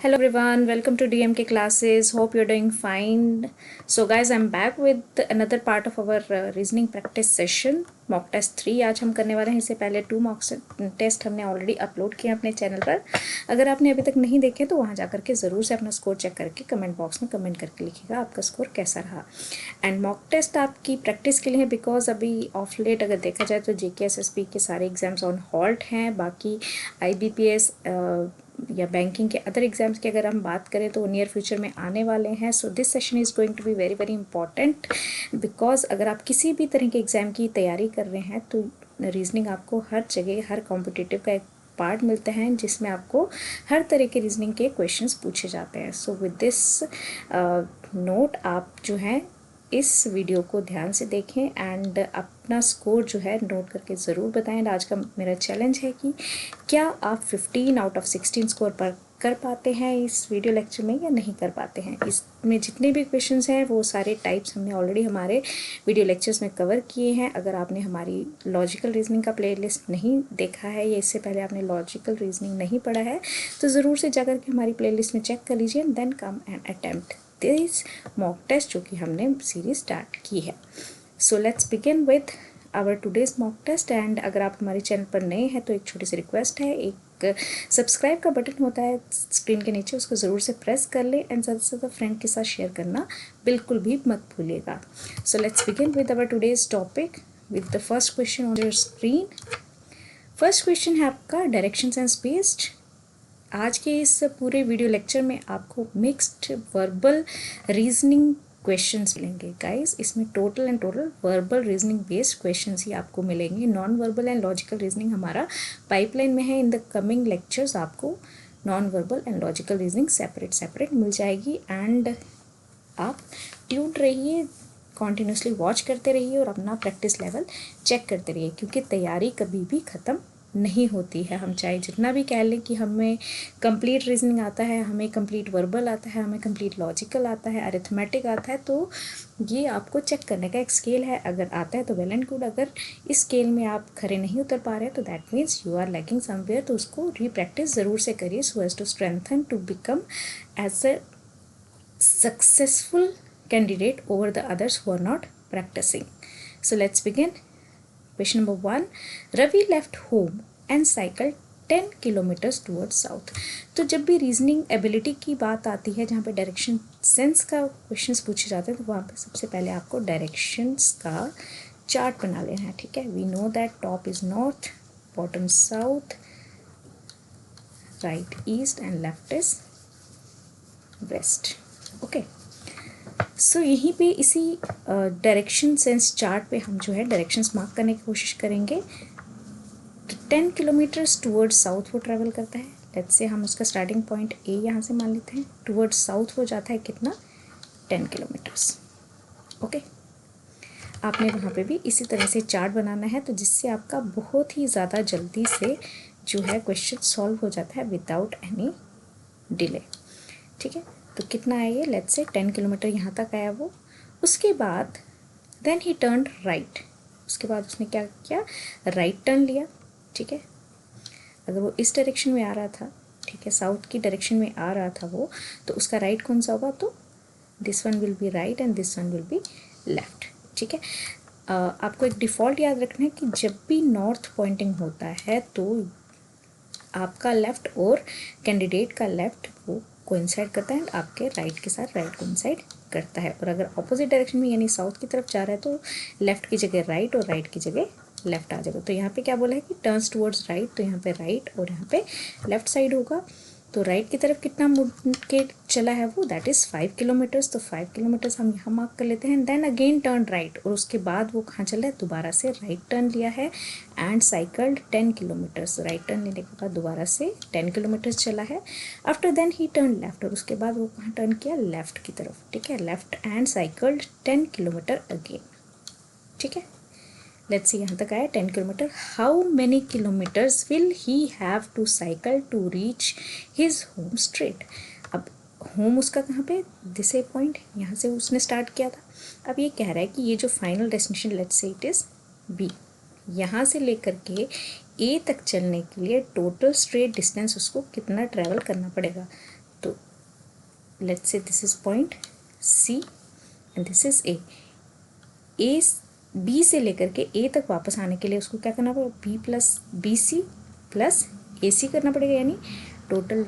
Hello everyone, welcome to DMK classes. Hope you're doing fine. So guys, I'm back with another part of our reasoning practice session. Mock test 3 आज हम करने वाले हैं. इससे पहले 2 mock test हमने already upload किए अपने चैनल पर. अगर आपने अभी तक नहीं देखे तो वहाँ जा करके ज़रूर से अपना स्कोर चेक करके कमेंट बॉक्स में कमेंट करके लिखिएगा आपका स्कोर कैसा रहा. एंड मॉक टेस्ट आपकी प्रैक्टिस के लिए है बिकॉज अभी ऑफ लेट अगर देखा जाए तो JKSSB के सारे एग्ज़ाम्स ऑन हॉल्ट हैं. बाकी IBPS या बैंकिंग के अदर एग्ज़ाम्स की अगर हम बात करें तो नियर फ्यूचर में आने वाले हैं. So this session is going to be very very important because अगर आप किसी भी तरह के एग्ज़ाम की तैयारी कर रहे हैं तो रीजनिंग आपको हर जगह हर कॉम्पिटिटिव का एक पार्ट मिलते हैं जिसमें आपको हर तरह के रीजनिंग के क्वेश्चंस पूछे जाते हैं. सो विद दिस नोट आप जो है इस वीडियो को ध्यान से देखें एंड अपना स्कोर जो है नोट करके ज़रूर बताएं. आज का मेरा चैलेंज है कि क्या आप 15 आउट ऑफ 16 स्कोर पर कर पाते हैं इस वीडियो लेक्चर में या नहीं कर पाते हैं. इसमें जितने भी क्वेश्चंस हैं वो सारे टाइप्स हमने ऑलरेडी हमारे वीडियो लेक्चर्स में कवर किए हैं. अगर आपने हमारी लॉजिकल रीजनिंग का प्लेलिस्ट नहीं देखा है या इससे पहले आपने लॉजिकल रीजनिंग नहीं पढ़ा है तो ज़रूर से जाकर के हमारी प्लेलिस्ट में चेक कर लीजिए and then come and attempt this mock test जो कि हमने सीरीज स्टार्ट की है. So let's begin with our today's mock test. And अगर आप हमारे चैनल पर नए हैं तो एक छोटी सी रिक्वेस्ट है, एक सब्सक्राइब का बटन होता है स्क्रीन के नीचे, उसको ज़रूर से प्रेस कर ले एंड ज़्यादा से ज़्यादा फ्रेंड के साथ शेयर करना बिल्कुल भी मत भूलिएगा. So let's begin with our today's topic with the first question on your screen. First question है आपका डायरेक्शंस एंड स्पेस्ड. आज के इस पूरे वीडियो लेक्चर में आपको मिक्स्ड वर्बल रीजनिंग क्वेश्चंस मिलेंगे गाइस. इसमें total verbal reasoning based questions ही आपको मिलेंगे. Non verbal and logical reasoning हमारा पाइपलाइन में है. इन द कमिंग लेक्चर्स आपको non verbal and logical reasoning separate मिल जाएगी. एंड आप ट्यून्ड रहिए, कॉन्टिन्यूसली वॉच करते रहिए और अपना प्रैक्टिस लेवल चेक करते रहिए क्योंकि तैयारी कभी भी ख़त्म नहीं होती है. हम चाहे जितना भी कह लें कि हमें कंप्लीट रीजनिंग आता है, हमें कंप्लीट वर्बल आता है, हमें कंप्लीट लॉजिकल आता है, अरिथमेटिक आता है, तो ये आपको चेक करने का एक स्केल है. अगर आता है तो वेल एंड गुड. अगर इस स्केल में आप खरे नहीं उतर पा रहे तो that means you are lacking somewhere. तो उसको रीप्रैक्टिस ज़रूर से करिए so as to strengthen to become as a successful candidate over the others who are not practicing. So let's begin. Question number 1. Ravi left home and cycled 10 kilometers towards south. तो जब भी reasoning ability की बात आती है जहाँ पे direction sense का क्वेश्चंस पूछे जाते हैं तो वहाँ पे सबसे पहले आपको डायरेक्शंस का चार्ट बना लेना है. ठीक है, we know that top is north, bottom south, right east and left is west. Okay, so यहीं पे इसी डायरेक्शन सेंस चार्ट पे हम जो है डायरेक्शंस मार्क करने की कोशिश करेंगे. 10 किलोमीटर्स टूवर्ड्स साउथ वो ट्रैवल करता है. लेट्स से हम उसका स्टार्टिंग पॉइंट ए यहाँ से मान लेते हैं. टूवर्ड्स साउथ वो जाता है कितना, 10 किलोमीटर्स. ओके, आपने वहाँ पे भी इसी तरह से चार्ट बनाना है तो जिससे आपका बहुत ही ज़्यादा जल्दी से जो है क्वेश्चन सॉल्व हो जाता है विदाउट एनी डिले. ठीक है, तो कितना है ये, लेट्स से 10 किलोमीटर यहाँ तक आया वो. उसके बाद देन ही टर्न राइट. उसके बाद उसने क्या किया, राइट टर्न लिया. ठीक है, अगर वो इस डायरेक्शन में आ रहा था, ठीक है, साउथ की डायरेक्शन में आ रहा था वो, तो उसका राइट कौन सा होगा, तो this one will be right and this one will be left. ठीक है, आपको एक डिफ़ॉल्ट याद रखना है कि जब भी नॉर्थ पॉइंटिंग होता है तो आपका लेफ़्ट और कैंडिडेट का लेफ़्ट वो कोइंसाइड करता है, आपके राइट के साथ राइट कोइंसाइड करता है. और अगर ऑपोजिट डायरेक्शन में यानी साउथ की तरफ जा रहा है तो लेफ़्ट की जगह राइट और राइट की जगह लेफ़्ट आ जाएगा. तो यहाँ पे क्या बोला है कि टर्न्स टुवर्ड्स राइट, तो यहाँ पे राइट और यहाँ पे लेफ़्ट साइड होगा. तो राइट की तरफ कितना मुड़ के चला है वो, दैट इज़ 5 किलोमीटर्स. तो 5 किलोमीटर्स हम यहाँ मार्क कर लेते हैं. देन अगेन टर्न राइट, और उसके बाद वो कहाँ चला है, दोबारा से राइट टर्न लिया है and cycled 10 kilometers. Right turn लेने के बाद दोबारा से 10 किलोमीटर्स चला है. After then he turn left, और उसके बाद वो कहाँ टर्न किया, लेफ्ट की तरफ. ठीक है, left and cycled 10 kilometer again. ठीक है, लेट्स सी यहाँ तक आया 10 kilometer. How many kilometers will he have to cycle to reach his home straight. अब होम उसका कहाँ पे, दिस ए पॉइंट, यहाँ से उसने स्टार्ट किया था. अब ये कह रहा है कि ये जो final destination, let's say it is B, यहाँ से लेकर के ए तक चलने के लिए टोटल स्ट्रेट डिस्टेंस उसको कितना ट्रैवल करना पड़ेगा. तो let's say this is point C and this is a B से लेकर के ए तक वापस आने के लिए उसको क्या करना पड़ेगा, B plus B C plus A C करना पड़ेगा, यानी टोटल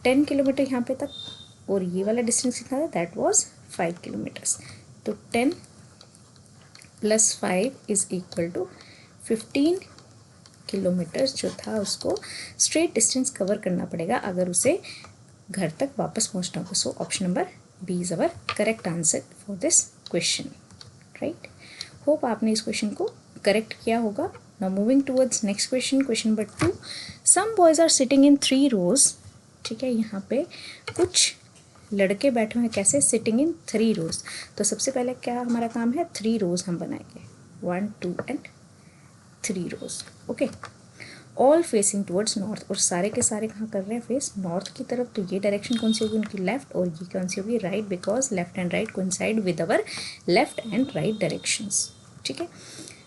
10 किलोमीटर यहाँ पे तक, और ये वाला डिस्टेंस कितना था, दैट वाज 5 किलोमीटर्स। तो 10 + 5 इज इक्वल टू 15 किलोमीटर्स जो था उसको स्ट्रेट डिस्टेंस कवर करना पड़ेगा अगर उसे घर तक वापस पहुंचना हो। So option number B is our correct answer for this question, right. Hope आपने इस क्वेश्चन को करेक्ट किया होगा। Now moving towards next question, question number 2। Some boys are sitting in 3 rows. ठीक है, यहाँ पे कुछ लड़के बैठे हुए हैं, कैसे, सिटिंग इन 3 रोज। तो सबसे पहले क्या हमारा काम है, 3 रोज हम बनाएंगे, 1 2 and 3 rows. Okay, all facing towards north, और सारे के सारे कहाँ कर रहे हैं, फेस नॉर्थ की तरफ। तो ये डायरेक्शन कौन सी होगी उनकी, लेफ्ट, और ये कौन सी होगी, right, because left and right coincide with our left and right directions. ठीक है,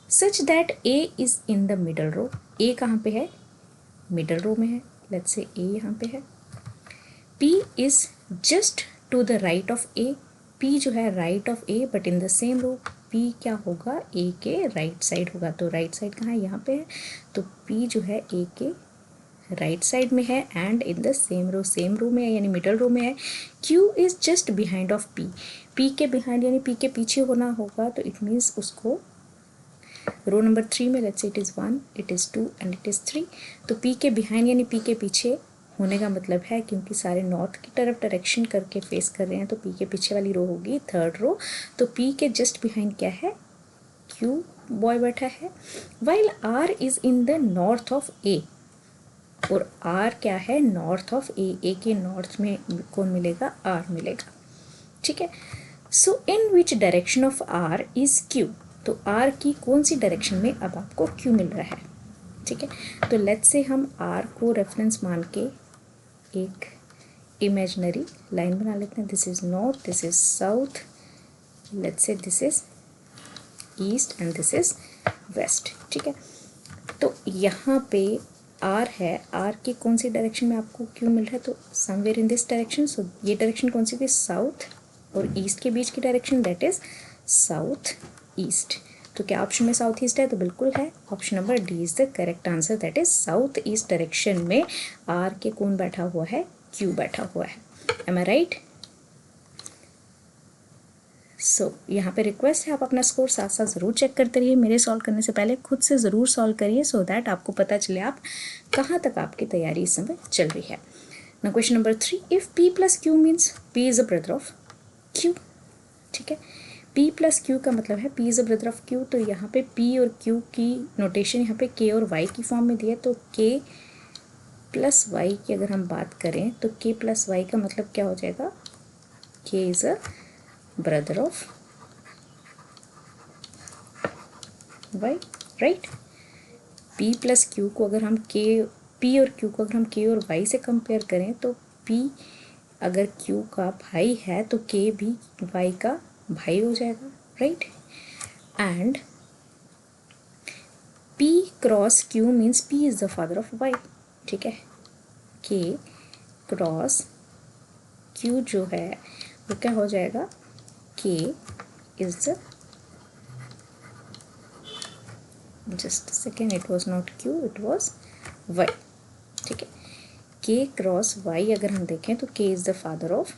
such that A is in the middle row. A कहाँ पे है, मिडल रो में है, लेट्स से ए यहाँ पे है। P is just to the right of A, P जो है right of A but in the same row. P क्या होगा, ए के राइट साइड होगा। तो राइट साइड कहाँ है, यहाँ पे है। तो पी जो है ए के राइट साइड में है and in the same row, same row में है यानी मिडल रो में है। Q is just behind of P, P के बिहाइंड यानी पी के पीछे होना होगा। तो इट मीन्स उसको रो नंबर 3 में, let's say it is 1, it is 2 and it is 3। तो पी के बिहाइंड यानी पी के पीछे होने का मतलब है, क्योंकि सारे नॉर्थ की तरफ डायरेक्शन करके फेस कर रहे हैं, तो पी के पीछे वाली रो होगी 3rd रो। तो पी के जस्ट बिहाइंड क्या है, क्यू बॉय बैठा है। While R is in the north of A, और आर क्या है, नॉर्थ ऑफ ए, ए के नॉर्थ में कौन मिलेगा, आर मिलेगा। ठीक है, so in which direction of R is Q, तो आर की कौन सी डायरेक्शन में अब आपको क्यू मिल रहा है। ठीक है, तो लेट्स से हम आर को रेफरेंस मान के एक इमेजिनरी लाइन बना लेते हैं। This is north, this is south, let's say this is east and this is west. ठीक है, तो यहाँ पे आर है, आर की कौन सी डायरेक्शन में आपको क्यू मिल रहा है, तो समवेयर इन दिस डायरेक्शन। सो ये डायरेक्शन कौन सी थी, साउथ और ईस्ट के बीच की direction, that is south east. तो क्या ऑप्शन में साउथ ईस्ट है, तो बिल्कुल है, option number D is the correct answer, that is south east direction में आर के कौन बैठा हुआ है, क्यू बैठा हुआ है। एम आई राइट। सो यहाँ पे रिक्वेस्ट है आप अपना स्कोर साथ साथ ज़रूर चेक करते रहिए, मेरे सॉल्व करने से पहले खुद से ज़रूर सॉल्व करिए, सो दैट आपको पता चले आप कहाँ तक आपकी तैयारी इस समय चल रही है। ना question number 3, if P plus Q means P is a brother of Q. ठीक है, पी प्लस क्यू का मतलब है P is a brother of Q. तो यहाँ पे पी और क्यू की नोटेशन यहाँ पे के और वाई की फॉर्म में दी है। तो के प्लस वाई की अगर हम बात करें तो के प्लस वाई का मतलब क्या हो जाएगा, K is a brother of Y, right. P plus Q को अगर हम पी और क्यू को अगर हम के और वाई से कंपेयर करें तो पी अगर क्यू का भाई है तो के भी वाई का भाई हो जाएगा, right. And P cross Q means P is the father of Y. ठीक है, के क्रॉस क्यू जो है वो क्या हो जाएगा, K is the, just second, it was not Q, it was Y. ठीक है, के क्रॉस वाई अगर हम देखें तो K is the father of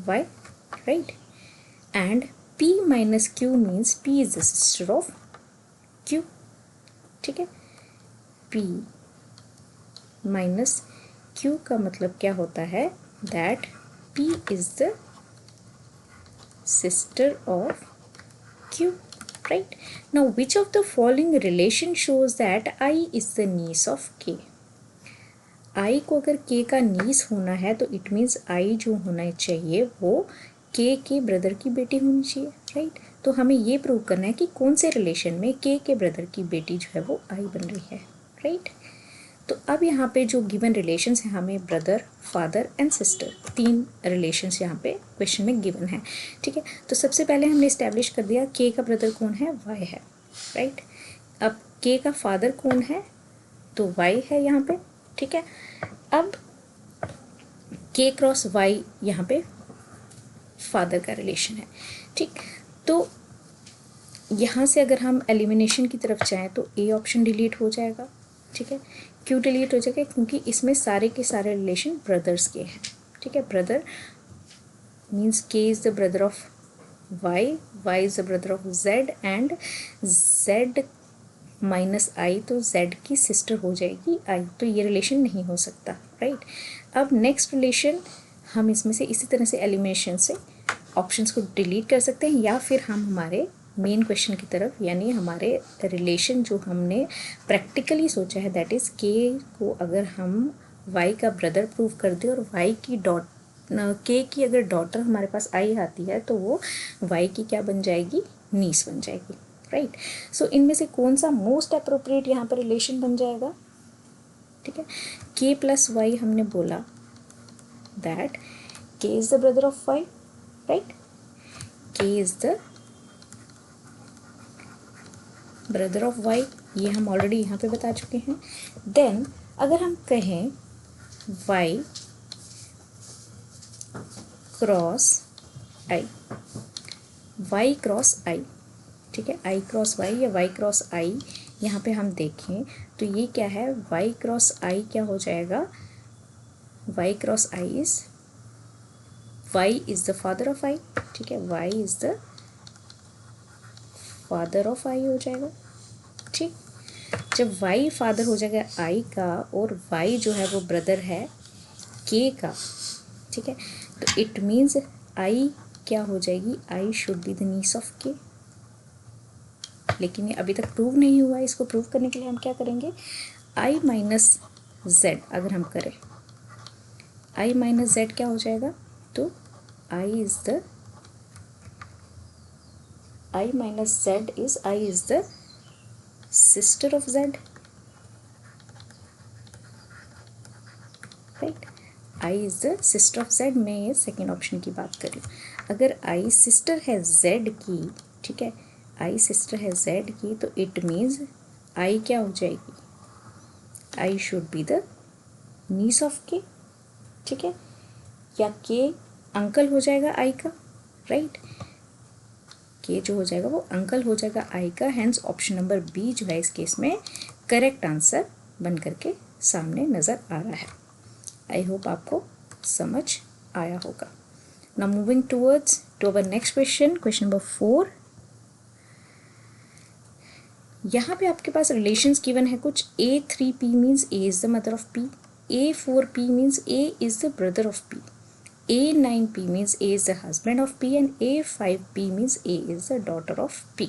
Y, right. And p minus Q means p is the sister of q। ठीक है, p minus q का मतलब क्या होता है, that p is the sister of q, right. Now which of the following relation shows that i is the niece of k। i को अगर k का नीस होना है तो इट मीन्स i जो होना चाहिए वो k के ब्रदर की बेटी होनी चाहिए, राइट। तो हमें ये प्रूव करना है कि कौन से रिलेशन में k के ब्रदर की बेटी जो है वो i बन रही है, राइट। तो अब यहाँ पे जो गिवन रिलेशंस हैं हमें brother, father and sister, 3 relations यहाँ पे क्वेश्चन में गिवन है। ठीक है, तो सबसे पहले हमने इस्टेब्लिश कर दिया k का ब्रदर कौन है, y है, राइट। अब k का फादर कौन है, तो y है यहाँ पे। ठीक है, अब के क्रॉस वाई यहाँ पे फादर का रिलेशन है, ठीक। तो यहाँ से अगर हम एलिमिनेशन की तरफ जाएँ तो ए ऑप्शन डिलीट हो जाएगा, ठीक है। क्यों डिलीट हो जाएगा? क्योंकि इसमें सारे के सारे रिलेशन ब्रदर्स के हैं, ठीक है। Brother means K is the brother of Y, Y is the brother of Z, and Z minus I, तो जेड की सिस्टर हो जाएगी आई, तो ये रिलेशन नहीं हो सकता, राइट। अब नेक्स्ट रिलेशन हम इसमें से इसी तरह से एलिमिनेशन से ऑप्शंस को डिलीट कर सकते हैं, या फिर हम हमारे मेन क्वेश्चन की तरफ, यानी हमारे रिलेशन जो हमने प्रैक्टिकली सोचा है, दैट इज़ के को अगर हम वाई का ब्रदर प्रूव कर दें और वाई की के की अगर डॉटर हमारे पास आई आती है तो वो वाई की क्या बन जाएगी? नीस बन जाएगी, राइट। सो इनमें से कौन सा मोस्ट अप्रोप्रिएट यहाँ पर रिलेशन बन जाएगा? ठीक है, के प्लस वाई हमने बोला that K is the brother of Y, right. K is the brother of Y, ये हम ऑलरेडी यहाँ पे बता चुके हैं। देन अगर हम कहें वाई क्रॉस आई, वाई क्रॉस आई, ठीक है, आई क्रॉस वाई या वाई क्रॉस आई, यहाँ पे हम देखें तो ये क्या है? वाई क्रॉस आई क्या हो जाएगा? Y cross I is, Y is the father of I, ठीक है, Y is the father of I हो जाएगा, ठीक। जब y फादर हो जाएगा i का और y जो है वो ब्रदर है k का, ठीक है, तो इट मीन्स i क्या हो जाएगी? i should be the niece of k। लेकिन ये अभी तक प्रूव नहीं हुआ है, इसको प्रूव करने के लिए हम क्या करेंगे? i माइनस जेड अगर हम करें, i माइनस जेड क्या हो जाएगा? तो i is the, i minus Z is, i is the sister of z, right. i is the sister of z। मैं ये सेकेंड ऑप्शन की बात कर रही हूँ। अगर i सिस्टर है z की, ठीक है, i सिस्टर है z की, तो इट मीन्स i क्या हो जाएगी? i should be the niece of k, ठीक है, या k अंकल हो जाएगा i का, राइट। के जो हो जाएगा वो अंकल हो जाएगा आई का, हैंस ऑप्शन नंबर बी जो है इस केस में करेक्ट आंसर बन करके सामने नज़र आ रहा है। आई होप आपको समझ आया होगा। Now moving towards to our next question, question number 4। यहाँ पे आपके पास रिलेशंस गिवन है कुछ। A3P means A is the mother of P, A4P means A is the brother of P, A9P means A is the husband of P, and A5P means A is the daughter of P.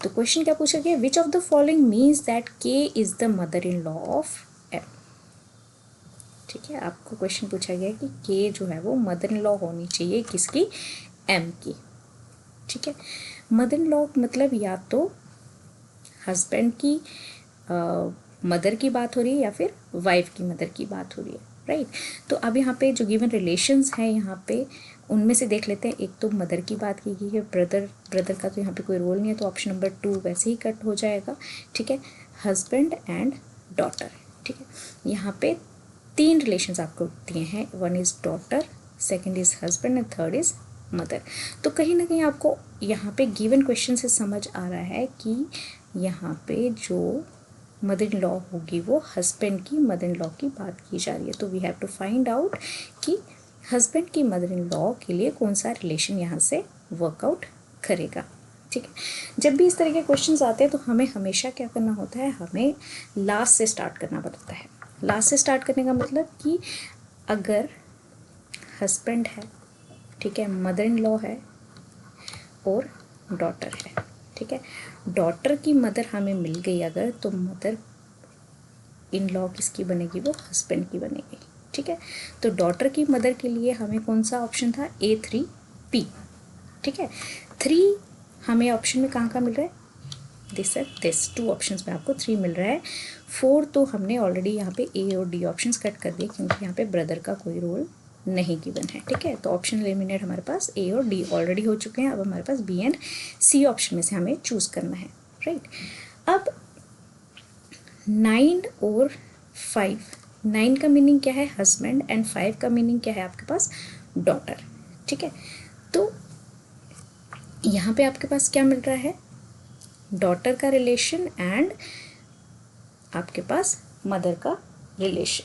तो question क्या पूछा गया? Which of the following means that K is the mother-in-law of M? ठीक है, आपको question पूछा गया कि K जो है वो मदर इन लॉ होनी चाहिए किसकी? M की, ठीक है। मदर इन लॉ मतलब या तो हस्बैंड की मदर की बात हो रही है या फिर वाइफ की मदर की बात हो रही है, राइट। तो अब यहाँ पे जो गिवन रिलेशंस हैं यहाँ पे उनमें से देख लेते हैं। एक तो मदर की बात की गई है, ब्रदर का तो यहाँ पे कोई रोल नहीं है, तो ऑप्शन नंबर 2 वैसे ही कट हो जाएगा, ठीक है। हस्बैंड एंड डॉटर, ठीक है। यहाँ पे 3 रिलेशंस आपको दिए हैं, 1 is daughter, 2nd is husband and 3rd is mother. तो कहीं ना कहीं आपको यहाँ पे गिवन क्वेश्चन से समझ आ रहा है कि यहाँ पे जो मदर इन लॉ होगी वो हस्बैंड की मदर इन लॉ की बात की जा रही है। तो we have to find out कि हस्बैंड की मदर इन लॉ के लिए कौन सा रिलेशन यहाँ से वर्कआउट करेगा, ठीक है। जब भी इस तरह के क्वेश्चंस आते हैं तो हमें हमेशा क्या करना होता है? हमें लास्ट से स्टार्ट करना पड़ता है। लास्ट से स्टार्ट करने का मतलब कि अगर हस्बैंड है, ठीक है, मदर इन लॉ है और डॉटर है, ठीक है। डॉटर की मदर हमें मिल गई अगर, तो मदर इन लॉ किसकी बनेगी? वो हस्बैंड की बनेगी, ठीक है। तो डॉटर की मदर के लिए हमें कौन सा ऑप्शन था? A3P, ठीक है। 3 हमें ऑप्शन में कहाँ मिल रहा है? दिस 2 ऑप्शंस में आपको 3 मिल रहा है। 4 तो हमने ऑलरेडी यहाँ पे A और D ऑप्शंस कट कर दिए क्योंकि यहाँ पे ब्रदर का कोई रोल नहीं गिवन है, ठीक है। तो ऑप्शन एलिमिनेट हमारे पास A और D ऑलरेडी हो चुके हैं। अब हमारे पास B एंड C ऑप्शन में से हमें चूज़ करना है, राइट। अब 9 और 5 9 का मीनिंग क्या है, हस्बैंड, एंड 5 का मीनिंग क्या है आपके पास, डॉटर। ठीक है, तो यहाँ पे आपके पास क्या मिल रहा है, डॉटर का रिलेशन एंड आपके पास मदर का रिलेशन,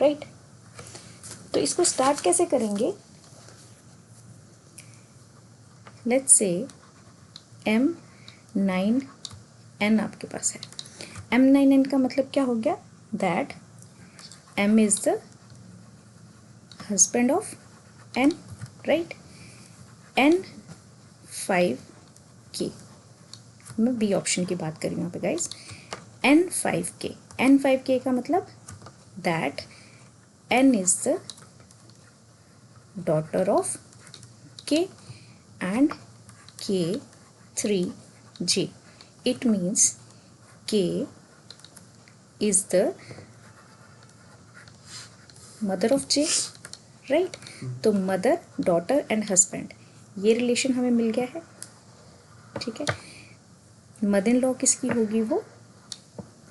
राइट। तो इसको स्टार्ट कैसे करेंगे, लेट्स से M9N आपके पास है। M9N का मतलब क्या हो गया, that M is the husband of N, right. N5K, मैं बी ऑप्शन की बात कर रही हूँ यहाँ पे गाइस। N5K का मतलब that N is the daughter of K and K3J. It means K is the mother of J, right? तो मदर, डॉटर एंड हस्बैंड, ये रिलेशन हमें मिल गया है। ठीक है, मदर इन लॉ किसकी होगी, वो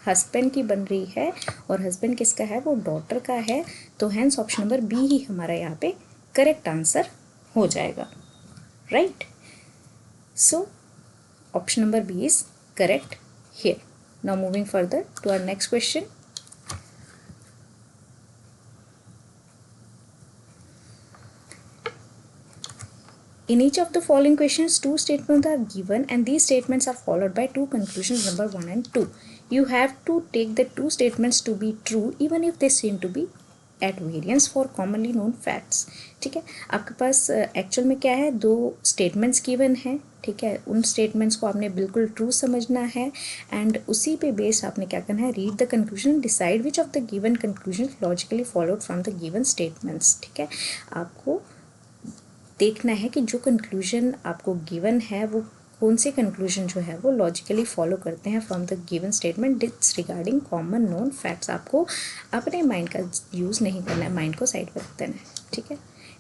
हस्बैंड की बन रही है, और हस्बैंड किसका है, वो डॉटर का है। तो हैंस ऑप्शन नंबर बी ही हमारा यहाँ पे करेक्ट आंसर हो जाएगा, right. So option number B is correct here. Now moving further to our next question. In each of the following questions, two statements are given and these statements are followed by two conclusions, number 1 and 2. You have to take the two statements to be true even if they seem to be at variance for commonly known facts. ठीक है, आपके पास actual में क्या है, दो statements given हैं। ठीक है, उन स्टेटमेंट्स को आपने बिल्कुल ट्रू समझना है एंड उसी पे बेस्ड आपने क्या करना है, read the conclusion, decide which of the given conclusion logically followed from the given statements. ठीक है, आपको देखना है कि जो कंक्लूजन आपको गिवन है वो कौन से कंक्लूजन जो है वो लॉजिकली फॉलो करते हैं फ्रॉम द गिवन स्टेटमेंट डिट्स रिगार्डिंग कॉमन नोन फैक्ट्स। आपको अपने माइंड का यूज़ नहीं करना है, माइंड को साइड पर रख देना है। ठीक है,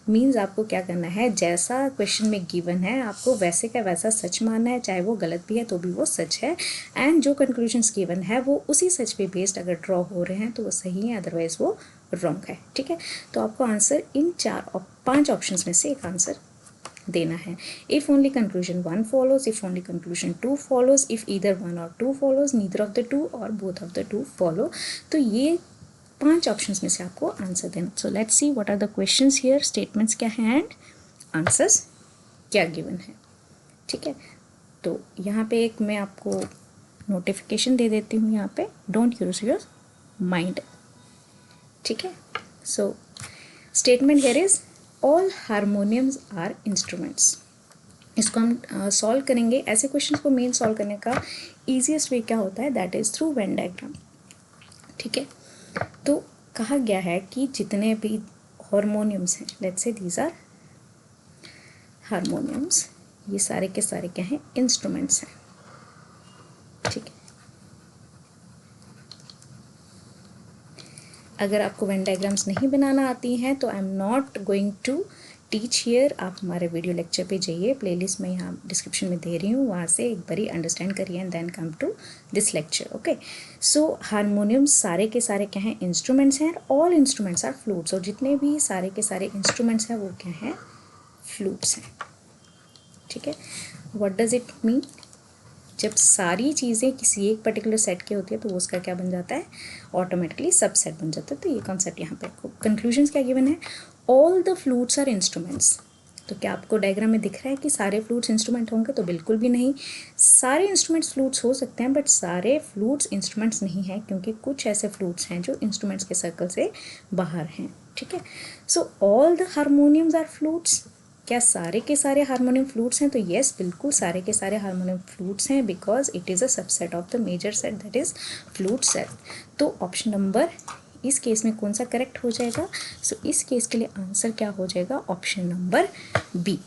मीन्स आपको क्या करना है, जैसा क्वेश्चन में गिवन है आपको वैसे का वैसा सच मानना है, चाहे वो गलत भी है तो भी वो सच है, एंड जो कंक्लूजन्स गिवन है वो उसी सच पे बेस्ड अगर ड्रॉ हो रहे हैं तो वो सही है, अदरवाइज वो रॉन्ग है। ठीक है, तो आपको आंसर इन 4 और 5 ऑप्शंस में से एक आंसर देना है। If only conclusion 1 follows, if only conclusion 2 follows, if either 1 और 2 फॉलोज, नीदर ऑफ द 2 और बोथ ऑफ द 2 फॉलो। तो ये 5 ऑप्शंस में से आपको आंसर देना। So let's see what are the questions here, statements क्या हैं एंड आंसर्स क्या गिवन है। ठीक है, तो यहाँ पे एक मैं आपको नोटिफिकेशन दे देती हूँ, यहाँ पे डोंट यूज योर माइंड। ठीक है, so statement here is all harmoniums are instruments. इसको हम सॉल्व करेंगे। ऐसे क्वेश्चन को मेन सॉल्व करने का ईजीएस्ट वे क्या होता है, that is through Venn diagram. ठीक है, तो कहा गया है कि जितने भी हारमोनियम्स हैं, let's say these are harmoniums, ये सारे के सारे क्या हैं, इंस्ट्रूमेंट्स हैं। ठीक है, अगर आपको वेन डायग्राम्स नहीं बनाना आती हैं तो I am not going to teach here. आप हमारे वीडियो लेक्चर पे जाइए, प्लेलिस्ट में यहाँ डिस्क्रिप्शन में दे रही हूँ, वहाँ से एक बारी अंडरस्टैंड करिए and then come to this lecture. Okay, so harmoniums सारे के सारे क्या हैं, इंस्ट्रूमेंट्स हैं। ऑल इंस्ट्रूमेंट्स आर फ्लूट्स, और जितने भी सारे के सारे इंस्ट्रूमेंट्स हैं वो क्या हैं, फ्लूट्स हैं। ठीक है, व्हाट डज इट मीन, जब सारी चीज़ें किसी एक पर्टिकुलर सेट की होती है तो वो उसका क्या बन जाता है, ऑटोमेटिकली सब सेट बन जाता है। तो ये कॉन्सेप्ट यहाँ पे कंक्लूजन्स क्या गिवन है, all the flutes are instruments. तो क्या आपको डायग्राम में दिख रहा है कि सारे फ्लूट्स इंस्ट्रूमेंट होंगे, तो बिल्कुल भी नहीं। सारे इंस्ट्रूमेंट्स फ्लूट्स हो सकते हैं बट सारे फ्लूट्स इंस्ट्रूमेंट्स नहीं हैं, क्योंकि कुछ ऐसे फ्लूट्स हैं जो इंस्ट्रूमेंट्स के सर्कल से बाहर हैं। ठीक है, so all the harmoniums are flutes. क्या सारे के सारे हारमोनियम फ्लूट्स हैं, तो येस बिल्कुल सारे के सारे हारमोनियम फ्लूट्स हैं, because it is a subset of the major set that is flute set. तो ऑप्शन नंबर इस केस में कौन सा करेक्ट हो जाएगा, सो इस केस के लिए आंसर क्या हो जाएगा, option number B,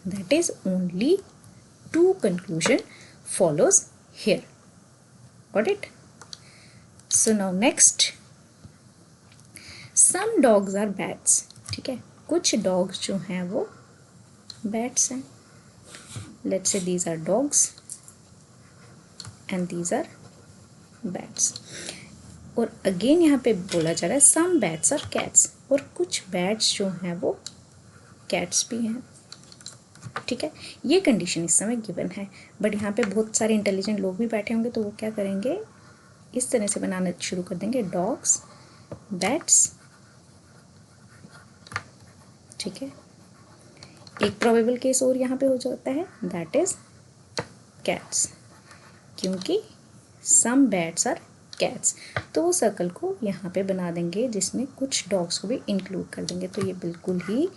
that is only 2 conclusion follows here. Got it. So now next, some dogs are bats. ठीक है, कुछ डॉग्स जो हैं वो बैट्स हैं। Let's say these are dogs and these are bats. और अगेन यहाँ पे बोला जा रहा है सम बैट्स आर कैट्स, और कुछ बैट्स जो हैं वो कैट्स भी हैं। ठीक है, ये कंडीशन इस समय गिवन है, बट यहाँ पे बहुत सारे इंटेलिजेंट लोग भी बैठे होंगे तो वो क्या करेंगे, इस तरह से बनाना शुरू कर देंगे, डॉग्स, बैट्स। ठीक है, एक प्रोबेबल केस और यहाँ पे हो जाता है, दैट इज कैट्स, क्योंकि सम बैट्स आर कैट्स, तो वो सर्कल को यहाँ पे बना देंगे जिसमें कुछ डॉग्स को भी इंक्लूड कर देंगे, तो ये बिल्कुल ही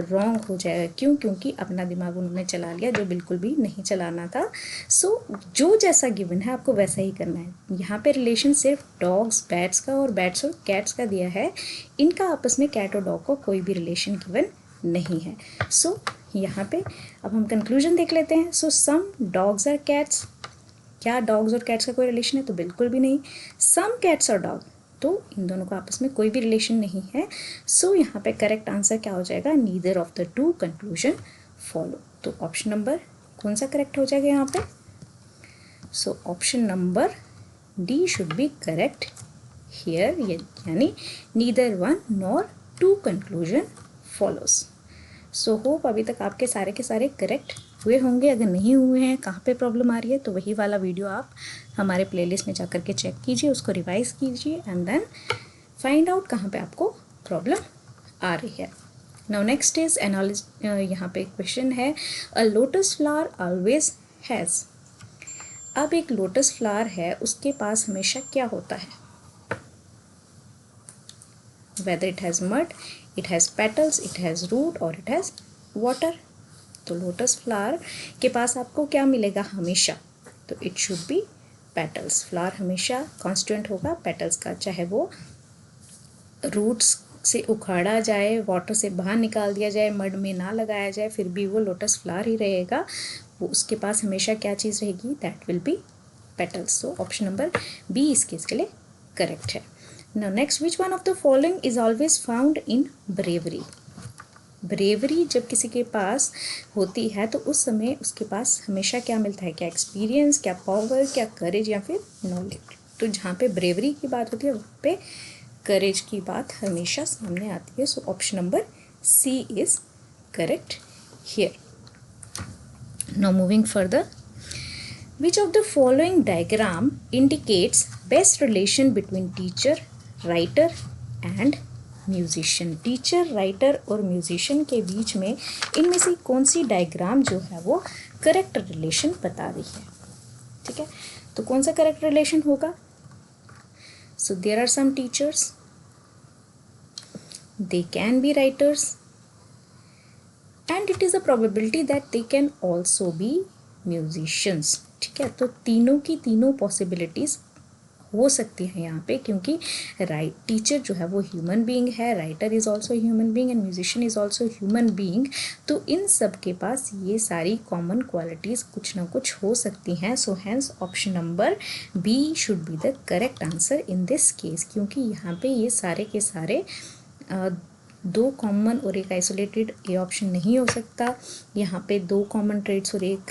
रॉन्ग हो जाएगा। क्यों? क्योंकि अपना दिमाग उन्होंने चला लिया जो बिल्कुल भी नहीं चलाना था। सो जो जैसा गिवन है आपको वैसा ही करना है। यहाँ पे रिलेशन सिर्फ डॉग्स बैट्स का और बैट्स और कैट्स का दिया है, इनका आपस में कैट और डॉग का कोई भी रिलेशन गिवन नहीं है। सो यहाँ पे अब हम कंक्लूजन देख लेते हैं। सो सम डॉग्स आर कैट्स, क्या डॉग्स और कैट्स का कोई रिलेशन है? तो बिल्कुल भी नहीं। सम कैट्स और डॉग, तो इन दोनों का आपस में कोई भी रिलेशन नहीं है। सो यहाँ पे करेक्ट आंसर क्या हो जाएगा? Neither of the two conclusion follow. तो ऑप्शन नंबर कौन सा करेक्ट हो जाएगा यहाँ पे? So option number D should be correct here, यानी neither one nor two conclusion follows. So hope अभी तक आपके सारे के सारे करेक्ट हुए होंगे। अगर नहीं हुए हैं, कहाँ पे प्रॉब्लम आ रही है, तो वही वाला वीडियो आप हमारे प्लेलिस्ट में जाकर के चेक कीजिए, उसको रिवाइज कीजिए एंड देन फाइंड आउट कहाँ पे आपको प्रॉब्लम आ रही है। नाउ नेक्स्ट इज एनालिस, यहाँ पे क्वेश्चन है, अ लोटस फ्लावर ऑलवेज हैज़। अब एक लोटस फ्लावर है, उसके पास हमेशा क्या होता है? whether it has mud, it has petals, it has root और it has water। तो लोटस फ्लावर के पास आपको क्या मिलेगा हमेशा? तो it should be petals. Flower हमेशा कॉन्स्टेंट होगा पेटल्स का, चाहे वो रूट्स से उखाड़ा जाए, वाटर से बाहर निकाल दिया जाए, मड में ना लगाया जाए, फिर भी वो लोटस फ्लावर ही रहेगा। वो उसके पास हमेशा क्या चीज़ रहेगी? That will be petals. So option number B इस केस के लिए करेक्ट है। Now next, which one of the following is always found in bravery? Bravery जब किसी के पास होती है तो उस समय उसके पास हमेशा क्या मिलता है? क्या एक्सपीरियंस, क्या पावर, क्या करेज या फिर नॉलेज? तो जहाँ पे ब्रेवरी की बात होती है वहाँ पे करेज की बात हमेशा सामने आती है। So option number C is correct here. Now moving further, which of the following diagram indicates best relation between teacher, writer and musician? Teacher, writer और म्यूजिशियन के बीच में इनमें से कौन सी डायग्राम जो है वो करेक्ट रिलेशन बता रही है? ठीक है, तो कौन सा करेक्ट रिलेशन होगा? So there are some teachers, they can be writers and it is a probability that they can also be musicians. ठीक है, तो तीनों की तीनों पॉसिबिलिटीज़ हो सकती है यहाँ पे, क्योंकि टीचर जो है वो ह्यूमन बीइंग है, writer is also human being and musician is also human being. तो इन सब के पास ये सारी कॉमन क्वालिटीज़ कुछ ना कुछ हो सकती हैं। So hence option number B should be the correct answer in this case, क्योंकि यहाँ पे ये सारे के सारे दो कॉमन और एक आइसोलेटेड ये ऑप्शन नहीं हो सकता। यहाँ पे दो कॉमन ट्रेड्स और एक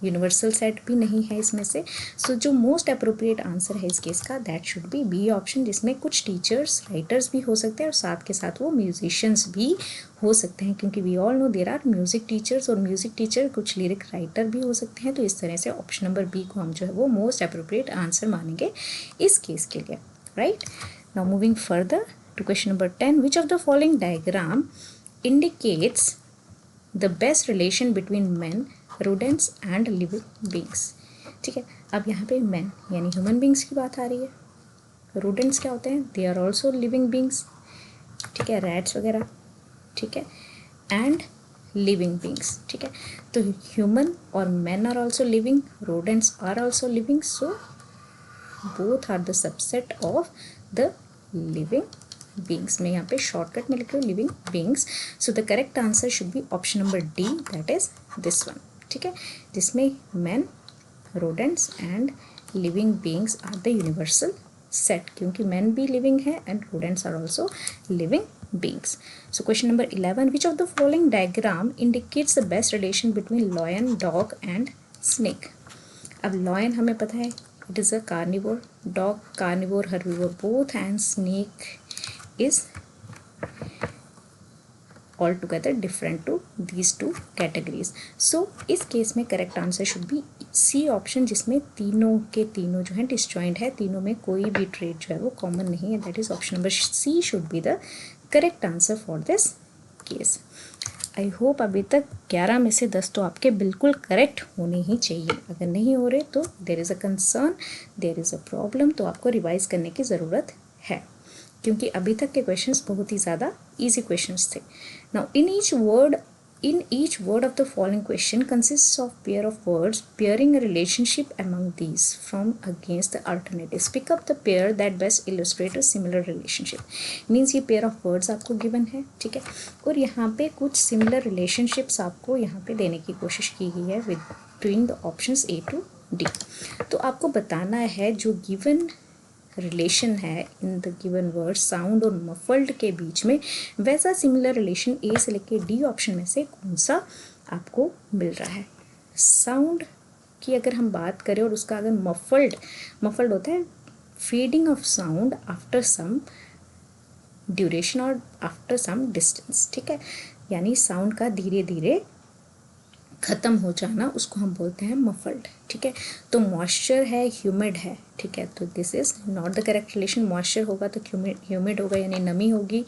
यूनिवर्सल सेट भी नहीं है इसमें से। सो जो मोस्ट अप्रोप्रिएट आंसर है इस केस का that should be B option, जिसमें कुछ टीचर्स, राइटर्स भी हो सकते हैं और साथ के साथ वो म्यूजिशियंस भी हो सकते हैं, क्योंकि we all know there are music teachers, और म्यूजिक टीचर कुछ लिरिक राइटर भी हो सकते हैं। तो इस तरह से ऑप्शन नंबर बी को हम जो है वो मोस्ट अप्रोप्रिएट आंसर मानेंगे इस केस के लिए, right. Now moving further to question number 10, which of the following diagram indicates the best relation between man, rodents and living beings? ठीक है, अब यहाँ पे मैन यानी ह्यूमन बींग्स की बात आ रही है। रोडेंट्स क्या होते हैं? They are also living beings. ठीक है, रैट्स वगैरह। ठीक है, एंड लिविंग बींग्स। ठीक है, तो ह्यूमन और man are also living, rodents are also living, so both are the subset of the living beings. मैं यहाँ पे शॉर्टकट में लिख रही हूँ living beings. So the correct answer should be option number D, that is this one. ठीक है, जिसमें man, rodents and living beings are the universal set, क्योंकि मैन भी लिविंग है and rodents are also living beings. So question number 11, which of the following diagram indicates the best relation between lion, dog and snake? अब lion हमें पता है it is a carnivore, dog, carnivore, herbivore both, and snake is altogether different to these two categories. So इस case में correct answer should be C option, जिसमें तीनों के तीनों जो है डिसजॉइंट है, तीनों में कोई भी ट्रेड जो है वो कॉमन नहीं है, that is option number C should be the correct answer for this case. I hope अभी तक 11 में से 10 तो आपके बिल्कुल करेक्ट होने ही चाहिए. अगर नहीं हो रहे तो there is a concern, there is a problem, तो आपको रिवाइज करने की ज़रूरत है, क्योंकि अभी तक के क्वेश्चंस बहुत ही ज़्यादा इजी क्वेश्चंस थे. Now in each word of the following question consists of pair of words pairing a relationship among these from against the alternatives. Pick up the pair that best illustrate a similar relationship. Means ये pair of words आपको given है, ठीक है, और यहाँ पे कुछ similar relationships आपको यहाँ पे देने की कोशिश की गई है between the options A to D. तो आपको बताना है जो given रिलेशन है in the given word sound और मफल्ड के बीच में, वैसा सिमिलर रिलेशन ए से लेके डी ऑप्शन में से कौन सा आपको मिल रहा है. साउंड की अगर हम बात करें और उसका अगर मफल्ड होता है fading off sound after some duration और आफ्टर सम डिस्टेंस, ठीक है, यानी साउंड का धीरे धीरे ख़त्म हो जाना, उसको हम बोलते हैं मफल्ड, ठीक है. तो मॉइस्चर है, ह्यूमिड है, ठीक है, तो this is not the correct relation. Moisture होगा तो ह्यूमिड होगा यानी नमी होगी,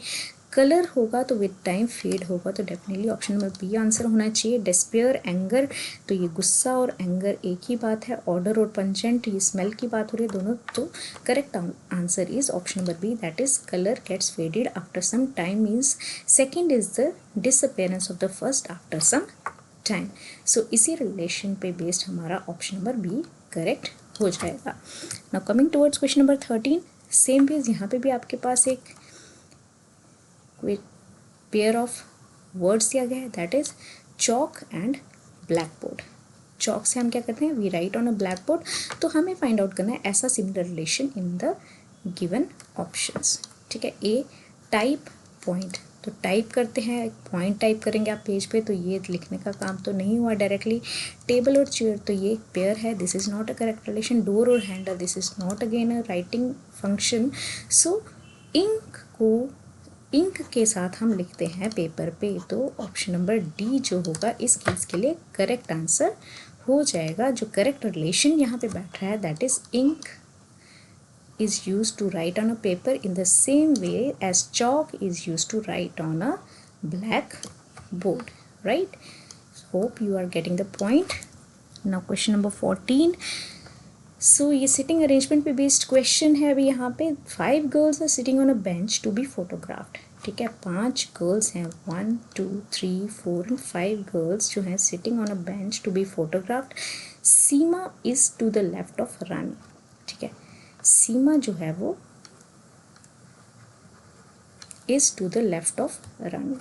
कलर होगा तो विद टाइम फेड होगा, तो definitely option number B answer होना चाहिए. डिस्पेयर, एंगर, तो ये गुस्सा और एंगर एक ही बात है. ऑर्डर और पंजेंट, ये स्मेल की बात हो रही है दोनों, तो correct answer is option number B, that is colour gets faded after some time, means second is the disappearance of the first after some time. So इसी रिलेशन पे बेस्ड हमारा ऑप्शन नंबर बी करेक्ट हो जाएगा. Now coming towards question number 13, same page, यहाँ पे भी आपके पास एक पेयर ऑफ वर्ड्स दिया गया है, that is chalk and black board. Chalk से हम क्या करते हैं, we write on a black board, तो हमें फाइंड आउट करना है ऐसा similar relation in the given options, ठीक है. ए टाइप पॉइंट, तो टाइप करते हैं, पॉइंट टाइप करेंगे आप पेज पे, तो ये लिखने का काम तो नहीं हुआ डायरेक्टली. टेबल और चेयर, तो ये पेयर है, this is not a correct relation. Door और handle, this is not again a writing function. So ink के साथ हम लिखते हैं पेपर पे, तो ऑप्शन नंबर डी जो होगा इस केस के लिए करेक्ट आंसर हो जाएगा. जो करेक्ट रिलेशन यहाँ पे बैठ रहा है, that is ink is used to write on a paper in the same way as chalk is used to write on a black board, right? Hope you are getting the point. Now question number 14. So ये sitting arrangement पे based question है. अभी यहाँ पे 5 girls are sitting on a bench to be photographed, ठीक है. 5 girls हैं, 1 2 3 4 and 5 girls जो हैं sitting on a bench to be photographed. Seema is to the left of Rani, ठीक है. सीमा जो है वो is to the left of Rani.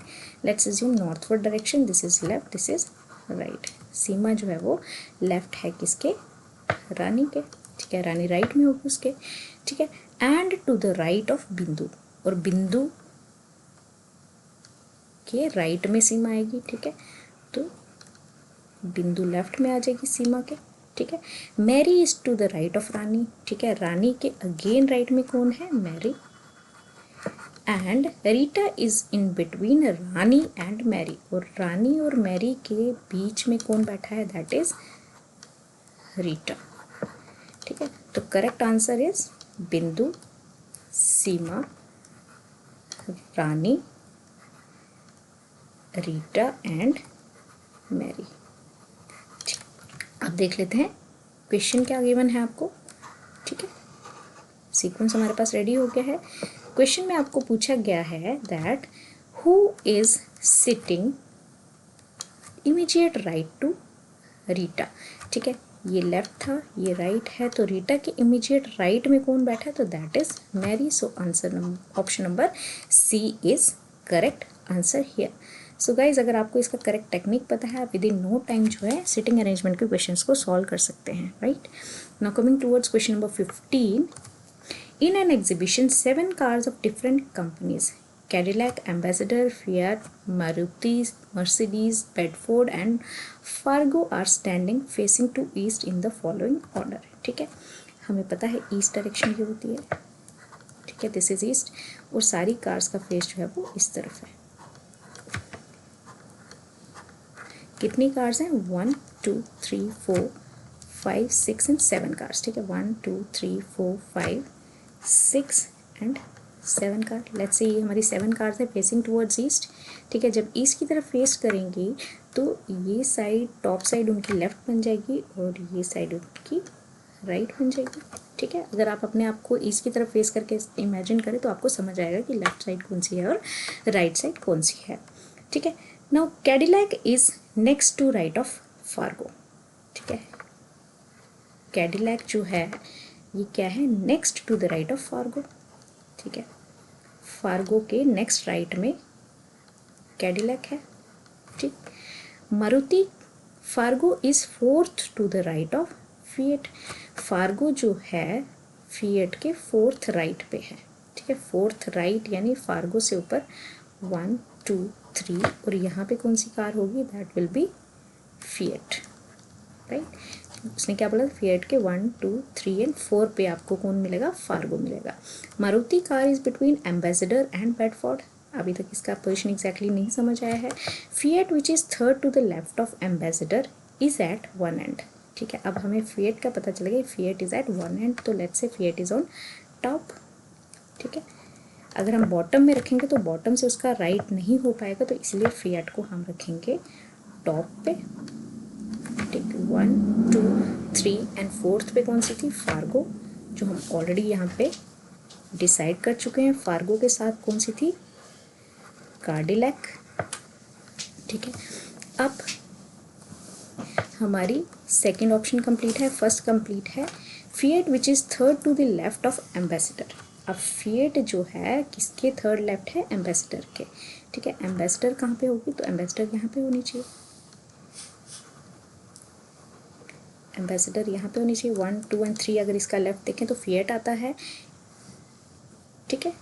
Let's assume northward direction, this is left, this is right. Seema जो है वो लेफ्ट है किसके, रानी के, ठीक है. रानी राइट में होगी उसके, ठीक है. And to the right of Bindu, और बिंदु के राइट में सीमा आएगी, ठीक है. तो बिंदु लेफ्ट में आ जाएगी सीमा के, ठीक है. Mary is to the right of Rani, ठीक है. रानी के अगेन राइट में कौन है, Mary. And Rita is in between Rani and Mary, और रानी और मैरी के बीच में कौन बैठा है, दैट इज रीटा, ठीक है. तो करेक्ट आंसर इज बिंदु, सीमा, रानी, रीटा एंड मैरी. अब देख लेते हैं क्वेश्चन क्या गिवन है आपको, ठीक है. सीक्वेंस हमारे पास रेडी हो गया है. क्वेश्चन में आपको पूछा गया है that who is sitting immediate right to Rita, ठीक है. ये लेफ्ट था, ये राइट है, तो रीटा के इमीडिएट राइट में कौन बैठा है, तो that is Mary. So answer option number C is correct answer here. So guys, अगर आपको इसका करेक्ट टेक्निक पता है, आप विद इन नो टाइम जो है सिटिंग अरेंजमेंट के क्वेश्चंस को सॉल्व कर सकते हैं, right. Now coming towards question number 15. In an exhibition 7 cars of different companies, Cadillac, Ambassador, Fiat, Maruti, Mercedes, Bedford and Fargo are standing facing to east in the following order, ठीक है. हमें पता है east direction की होती है, ठीक है, दिस इज ईस्ट, और सारी कार्स का फेस जो है वो इस तरफ है। कितनी कार्स हैं? 1 2 3 4 5 6 एंड 7 कार्स, ठीक है, 1 2 3 4 5 6 एंड 7 कार। लेट्स से ये हमारी 7 कार्स है फेसिंग टूवर्ड्स ईस्ट, ठीक है। जब ईस्ट की तरफ फेस करेंगी तो ये साइड, टॉप साइड उनकी लेफ्ट बन जाएगी और ये साइड उनकी राइट बन जाएगी, ठीक है। अगर आप अपने आप को ईस्ट की तरफ फेस करके इमेजिन करें तो आपको समझ आएगा कि लेफ्ट साइड कौन सी है और राइट साइड कौन सी है, ठीक है। Now Cadillac is next to right of Fargo, ठीक है। कैडिलैक जो है ये क्या है? Next to the right of Fargo, ठीक है। फार्गो के नेक्स्ट राइट में कैडिलैक है, ठीक। Maruti Fargo is fourth to the right of Fiat. Fargo जो है फिएट के फोर्थ राइट पे है, ठीक है। फोर्थ राइट यानी फार्गो से ऊपर 1 2 3, और यहाँ पे कौन सी कार होगी? That will B fiat, right. उसने क्या बोला? फिएट के 1 2 3 एंड 4 पे आपको कौन मिलेगा? फार्गो मिलेगा। Maruti car is between Ambassador and Bedford. अभी तक इसका पोजिशन एग्जैक्टली नहीं समझ आया है। Fiat which is third to the left of Ambassador is at one end, ठीक है। अब हमें फिएट का पता चलेगा, Fiat is at one end, तो let's say Fiat is on top, ठीक है। अगर हम बॉटम में रखेंगे तो बॉटम से उसका राइट नहीं हो पाएगा, तो इसलिए फिएट को हम रखेंगे टॉप पे, ठीक। 1 2 3 एंड फोर्थ पे कौन सी थी? फार्गो, जो हम ऑलरेडी यहाँ पे डिसाइड कर चुके हैं। फार्गो के साथ कौन सी थी? कार्डिलैक, ठीक है। अब हमारी सेकेंड ऑप्शन कंप्लीट है, फर्स्ट कंप्लीट है। Fiat which is third to the left of Ambassador. अब फिएट जो है किसके थर्ड लेफ्ट है? एम्बेसडर के, ठीक है। एम्बेसडर कहाँ पे होगी? तो एम्बेसडर यहाँ पे होनी चाहिए, एम्बेसडर यहाँ पे होनी चाहिए। 1 2 एंड 3 अगर इसका लेफ्ट देखें तो फिएट आता है, ठीक है।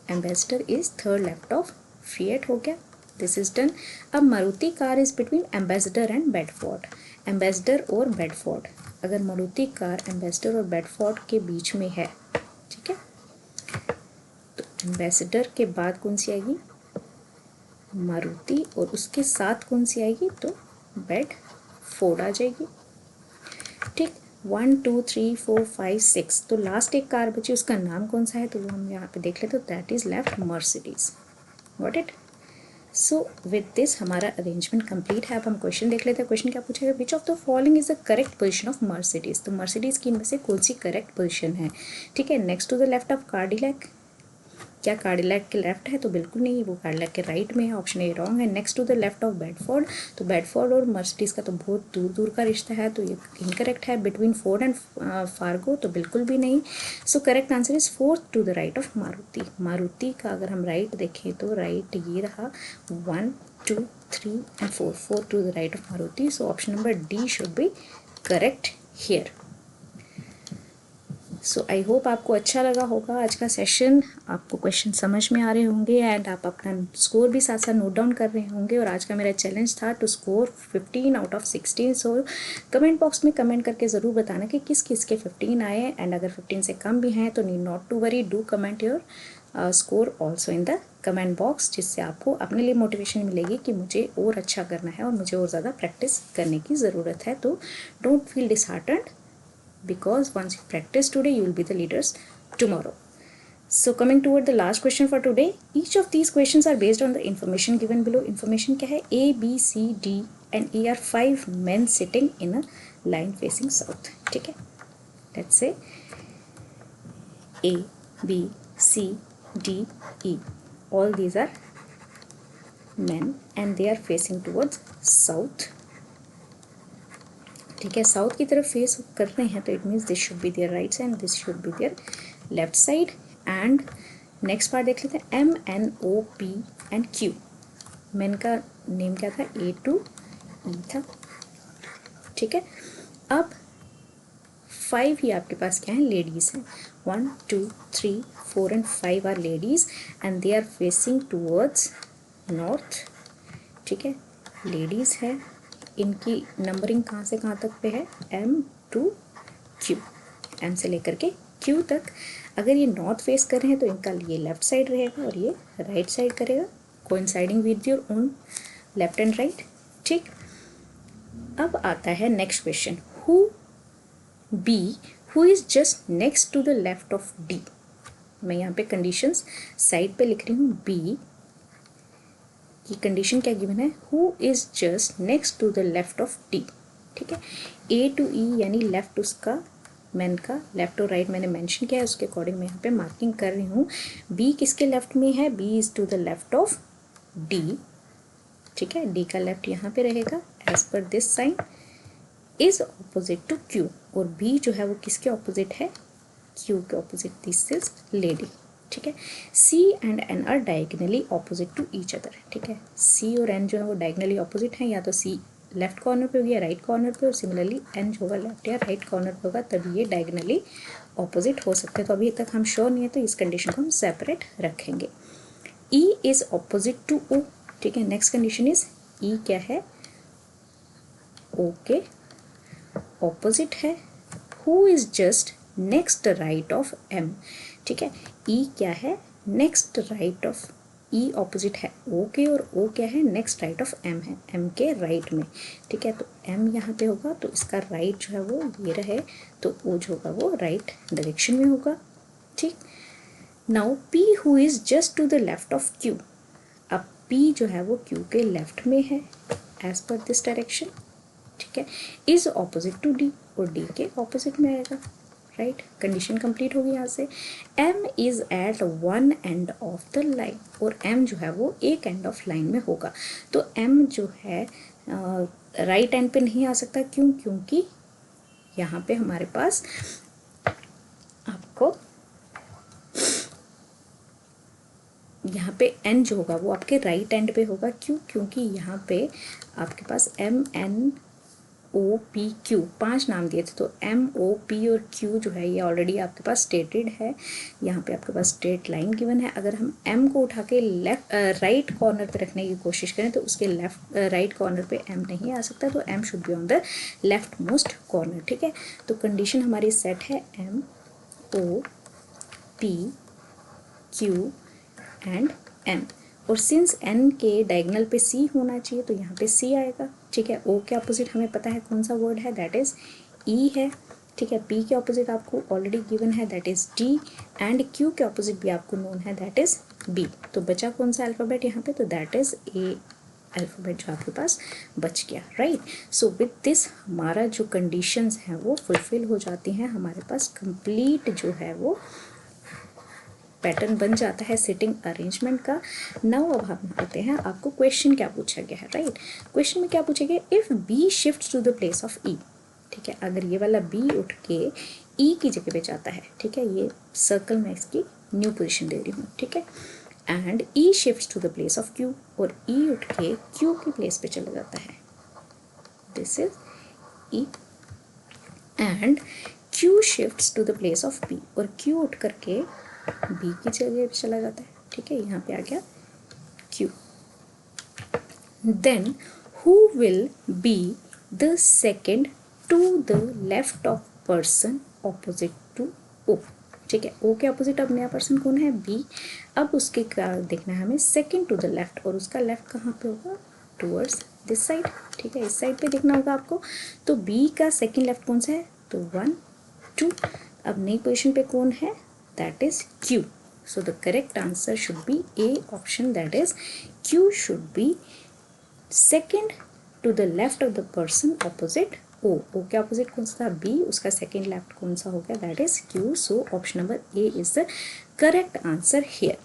Ambassador is third left of fiat, हो गया, दिस इज डन। अब Maruti car is between Ambassador and Bedford. Ambassador और बेडफोर्ड, अगर मारुति कार एम्बेसडर और बेडफोर्ड के बीच में है, ठीक है, तो एम्बेसडर के बाद कौन सी आएगी? मारुति, और उसके साथ कौन सी आएगी? तो बेडफोर्ड आ जाएगी, ठीक। 1 2 3 4 5 6, तो लास्ट एक कार बची, उसका नाम कौन सा है? तो वो हम यहाँ पे देख लेते, तो that is left Mercedes, got it. So with this हमारा अरेंजमेंट कंप्लीट है। अब हम क्वेश्चन देख लेते हैं। क्वेश्चन क्या पूछेगा? विच of the following is the correct position of Mercedes. तो मर्सिडीज की इनमें से कौन सी करेक्ट पोजीशन है, ठीक है। Next to the left of Cadillac, क्या कार्डिलैक के लेफ्ट है? तो बिल्कुल नहीं, वो कार्डिलैक के राइट में है, ऑप्शन ए रॉन्ग है। Next to the left of Bedford, तो बेडफोर्ड और मर्सिडीज का तो बहुत दूर दूर का रिश्ता है, तो ये इनकरेक्ट है। बिटवीन फोर्ड एंड फार्गो, तो बिल्कुल भी नहीं। So correct answer is fourth to the right of Maruti. Maruti का अगर हम राइट देखें तो राइट ये रहा 1 2 3 and 4, 4 to the right of Maruti. So option number D should be correct here. So I hope आपको अच्छा लगा होगा आज का सेशन, आपको क्वेश्चन समझ में आ रहे होंगे एंड आप अपना स्कोर भी साथ साथ नोट डाउन कर रहे होंगे। और आज का मेरा चैलेंज था to score 15 out of 16। So comment box में कमेंट करके ज़रूर बताना कि किस किस के 15 आए, एंड अगर 15 से कम भी हैं तो need not to worry, do comment your score also in the comment box, जिससे आपको अपने लिए मोटिवेशन मिलेगी कि मुझे और अच्छा करना है और मुझे और ज़्यादा प्रैक्टिस करने की ज़रूरत है। तो don't feel disheartened, because once you practice today you will be the leaders tomorrow. So coming toward the last question for today, each of these questions are based on the information given below. Information क्या है? A B C D and E are 5 men sitting in a line facing south, ठीक है। Let's say A B C D E, all these are men and they are facing towards south, ठीक है। South की तरफ face कर रहे हैं, तो it means this should be there right side and this should be there left side. And next part देख लेते हैं, MNOP एंड Q। मैन का नेम क्या था? A to E था, ठीक है। अब 5 ही आपके पास क्या है? लेडीज़ हैं। 1 2 3 4 and 5 are ladies and they are facing towards north, ठीक है। लेडीज़ है, इनकी नंबरिंग कहाँ से कहाँ तक पे है? M to क्यू, एम से लेकर के क्यू तक। अगर ये नॉर्थ फेस कर रहे हैं तो इनका ये लेफ्ट साइड रहेगा और ये राइट साइड करेगा, coinciding with your own left and right. ठीक, अब आता है next question, who is just next to the left of D. मैं यहाँ पे कंडीशंस साइड पे लिख रही हूँ। बी की कंडीशन क्या गिवन है, who is just next to the left of D. ठीक है, ए टू ई यानी लेफ्ट उसका मैन का लेफ्ट और राइट मैंने मेंशन किया है, उसके अकॉर्डिंग मैं यहाँ पे मार्किंग कर रही हूँ। बी किसके लेफ्ट में है, B is to the left of D. ठीक है, डी का लेफ्ट यहाँ पे रहेगा as per this sign, is opposite to Q, और बी जो है वो किसके ऑपोजिट है, क्यू के ऑपोजिट, दिस इज लेडी। ठीक है, C and N are diagonally opposite to each other. ठीक है, सी और एन जो है वो डायगनली ऑपोजिट है, या तो सी लेफ्ट कॉर्नर पे होगी या राइट कॉर्नर पे, और सिमिलरली एन जो होगा लेफ्ट या राइट कॉर्नर पे होगा, तभी ये डायगनली ऑपोजिट हो सकते हैं। तो अभी तक हम श्योर नहीं है, तो इस कंडीशन को हम सेपरेट रखेंगे। E is opposite to O. ठीक है, नेक्स्ट कंडीशन इज ई क्या है, ओ के ऑपोजिट है। Who is just next right of M. ठीक है, ई क्या है, next right of, E opposite है ओ के, और ओ क्या है, नेक्स्ट राइट ऑफ एम है, एम के राइट में। ठीक है, तो एम यहाँ पे होगा तो इसका राइट जो है वो ये रहे, तो ओ जो होगा वो राइट डायरेक्शन में होगा। ठीक, now P who is just to the left of Q. अब पी जो है वो क्यू के लेफ्ट में है एज पर दिस डायरेक्शन। ठीक है, इज ऑपोजिट टू डी, और डी के ऑपोजिट में आएगा। राइट, कंडीशन कंप्लीट होगी यहाँ से। M is at one end of the line, और एम जो है वो एक एंड ऑफ लाइन में होगा। तो एम जो है राइट एंड पे नहीं आ सकता, क्यों, क्योंकि यहाँ पे हमारे पास आपको यहाँ पे एन जो होगा वो आपके राइट एंड पे होगा। क्यों, क्योंकि यहाँ पे आपके पास M N O P Q 5 नाम दिए थे, तो एम ओ पी और क्यू जो है ये ऑलरेडी आपके पास स्टेटेड है। यहाँ पे आपके पास स्ट्रेट लाइन गिवन है। अगर हम एम को उठा के लेफ्ट राइट कॉर्नर पे रखने की कोशिश करें तो उसके लेफ्ट राइट कॉर्नर पे एम नहीं आ सकता, तो M should be on the left most corner. ठीक है, तो कंडीशन हमारी सेट है M O P Q and N, और सिंस एन के डायगनल पे सी होना चाहिए तो यहाँ पे सी आएगा। ठीक है, ओ के अपोजिट हमें पता है कौन सा वर्ड है, दैट इज ई है। ठीक है, पी के अपोजिट आपको ऑलरेडी गिवन है, that is D, and Q के अपोजिट भी आपको नोन है, दैट इज बी। तो बचा कौन सा अल्फ़ाबेट यहाँ पे, तो दैट इज ए अल्फ़ाबेट जो आपके पास बच गया। राइट, सो विद दिस हमारा जो कंडीशंस हैं वो फुलफिल हो जाती हैं, हमारे पास कंप्लीट जो है वो पैटर्न बन जाता है सिटिंग अरेंजमेंट का। नाउ अब हम आते हैं, आपको क्वेश्चन क्या पूछा गया है। राइट, क्वेश्चन में क्या पूछा गया, if B shifts to the place of E. ठीक है, अगर ये वाला बी उठ के ई की जगह पे जाता है, ठीक है, ये सर्कल में इसकी न्यू पोजीशन दे रही हूँ। ठीक है, and E shifts to the place of Q, और ई उठ के क्यू की प्लेस पे चला जाता है, this is E, and Q shifts to the place of B, और क्यू उठ करके बी की जगह पे चला जाता है। ठीक है, यहाँ पे आ गया Q. Then who will be the second to the left of person opposite to O. ठीक है, ओ के अपोजिट अब नया पर्सन कौन है, बी। अब उसके क्या देखना है हमें, सेकेंड टू द लेफ्ट, और उसका लेफ्ट कहाँ पे होगा, टूवर्ड्स दिस साइड। ठीक है, इस साइड पे देखना होगा आपको। तो बी का सेकेंड लेफ्ट कौन सा है, तो 1 2। अब नई पोजिशन पे कौन है, that is Q. So the correct answer should be A option, that is Q should be second to the left of the person opposite O. O के opposite कौन सा था, B, उसका second left कौन सा हो गया, that is Q. So option number A is the correct answer here.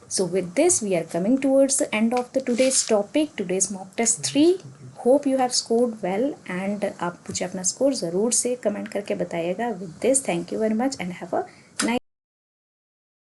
So with this we are coming towards the end of the today's topic, today's mock test 3. Hope you have scored well, and आप मुझे अपना score ज़रूर से comment करके बताइएगा। With this thank you very much and have a